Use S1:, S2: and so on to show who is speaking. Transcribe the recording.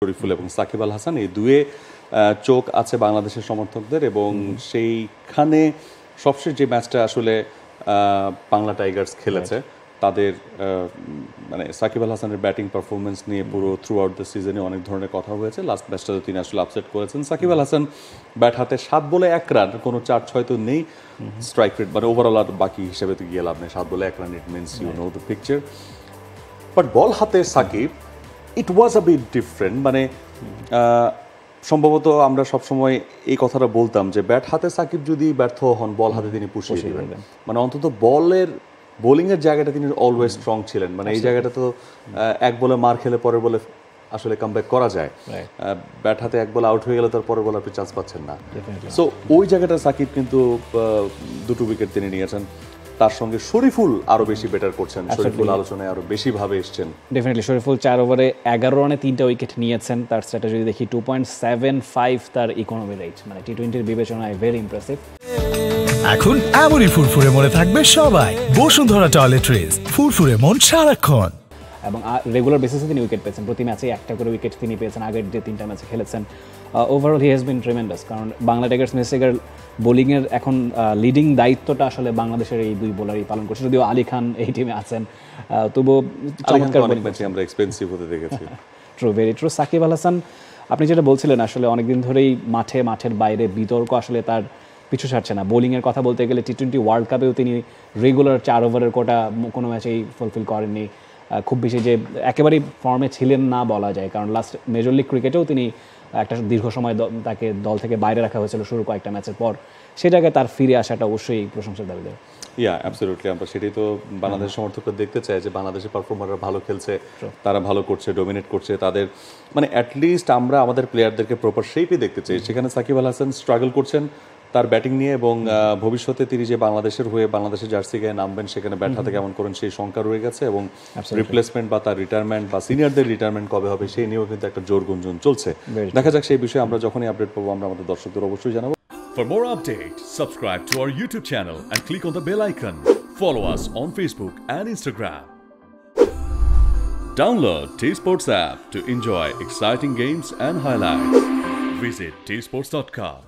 S1: শরীফুল এবং সাকিব আল হাসান এই দুয়ে চোখ আছে বাংলাদেশের সমর্থকদের এবং সেইখানে সবশেষ যে ম্যাচটা আসলে বাংলা টাইগার্স খেলেছে তাদের মানে সাকিব আল হাসানের ব্যাটিং পারফরমেন্স নিয়ে পুরো থ্রু আউট দ্য সিজনে অনেক ধরনের কথা হয়েছে। লাস্ট ম্যাচটাতে তিনি আসলে আপসেট করেছেন। সাকিব আল হাসান ব্যাট হাতে 7 বলে 1 রান, কোনো 4-6 তো নেই, স্ট্রাইক রেট মানে ওভারঅল আর বাকি হিসেবে তো গিয়ে লাভ নেই, 7 বলে 1 run, it means you know the picture. But ball হাতে Shakib it was a bit different. মানে সম্ভবত আমরা সবসময় এই কথাটা বলতাম যে ব্যাট হাতে সাকিব যদি ব্যর্থ হন বল হাতে তিনি পুষিয়ে দিবেন। মানে অন্তত বোলিংয়ের জায়গাটা তিনি অলওয়েজ স্ট্রং ছিলেন। মানে এই জায়গাটা তো এক বলে মার খেলে পরের বলে আসলে কামব্যাক করা যায়, ব্যাট হাতে এক বল আউট হয়ে গেলে তার পরের বলে আপনি চান্স পাচ্ছেন না। সো ওই জায়গাটা সাকিব কিন্তু 2 উইকেট তিনি নিয়েছেন। তার সঙ্গে শরীফুল আরো বেশি বেটার করছেন, শরীফুল আলোচনায় আরো বেশি ভাবে এসেছেন।
S2: ডেফিনেটলি শরীফুল 4 ওভারে 11 রানে 3টা উইকেট নিয়েছেন। তার স্ট্যাটাস যদি দেখি 2.75 তার ইকোনমি রেট, মানে টি-20 বিবেচনায় ভেরি ইমপ্রেসিভ।
S3: এখন এমনই ফুরফুরে মনে থাকবে সবাই। বসুন্ধরা টয়লেট্রিজ, ফুরফুরে মন সারাক্ষণ।
S2: এবং রেগুলার বেসিসে তিনি উইকেট পেয়েছেন, প্রতি ম্যাচে একটা করে উইকেট তিনি পেয়েছেন আগের যে 3টা ম্যাচে খেলেছেন। Overall he has been tremendous, কারণ বাংলা টাইগার্স মেসেগার বোলিংয়ের এখন লিডিং দায়িত্বটা আসলে বাংলাদেশের এই দুই বোলারই পালন করছে। যদিও আলী খান এই টিমে আছেন, তবুও চমৎকার
S1: অনেক ম্যাচে আমরা এক্সপেন্সিভ হতে দেখেছি।
S2: True, very true. Shakib Al Hasan, আপনি যেটা বলছিলেন আসলে অনেকদিন ধরেই মাঠের বাইরে বিতর্ক আসলে তার পিছু ছাড়ছে না। বোলিংয়ের কথা বলতে গেলে টি-20 ওয়ার্ল্ড কাপেও তিনি রেগুলার 4 ওভারের কোটা কোনো ম্যাচেই ফুলফিল করেননি। খুব বেশি যে একেবারেই ফর্মে ছিলেন না বলা যায়, কারণ লাস্ট মেজর লিগ ক্রিকেটেও তিনি একটা দীর্ঘ সময় তাকে দল থেকে বাইরে রাখা হয়েছিল শুরু কয়েকটা ম্যাচের পর। সেই জায়গায় তার ফিরে আসাটা অবশ্যই প্রশংসার দাবিদার।
S1: অ্যাবসলিউটলি, আমরা সেটাই তো বাংলাদেশের সমর্থকরা দেখতে চায় যে বাংলাদেশের পারফর্মাররা ভালো খেলছে, তারা ভালো করছে, ডোমিনেট করছে তাদের, মানে অ্যাটলিস্ট আমরা আমাদের প্লেয়ারদেরকে প্রপার শেপই দেখতে চাই। সেখানে সাকিব আল হাসান স্ট্রাগল করছেন তার ব্যাটিং নিয়ে এবং ভবিষ্যতে তিনি যে বাংলাদেশের হয়ে বাংলাদেশের জার্সি গায়ে নামবেন সেখানে ব্যাট হাতে কেমন করেন সেই শঙ্কা রয়ে গেছে এবং রিপ্লেসমেন্ট বা তার রিটায়ারমেন্ট বা সিনিয়রদের রিটায়ারমেন্ট কবে হবে সেই নিয়েও কিন্তু একটা জোর গুঞ্জন চলছে। দেখা যাক সেই বিষয়ে আমরা যখনই আপডেট পাবো আমরা আমাদের দর্শকদের অবশ্যই জানাবো।
S4: For more updates, subscribe to our YouTube channel and click on the bell icon. Follow us on Facebook and Instagram. Download T-Sports app to enjoy exciting games and highlights. Visit tsports.com.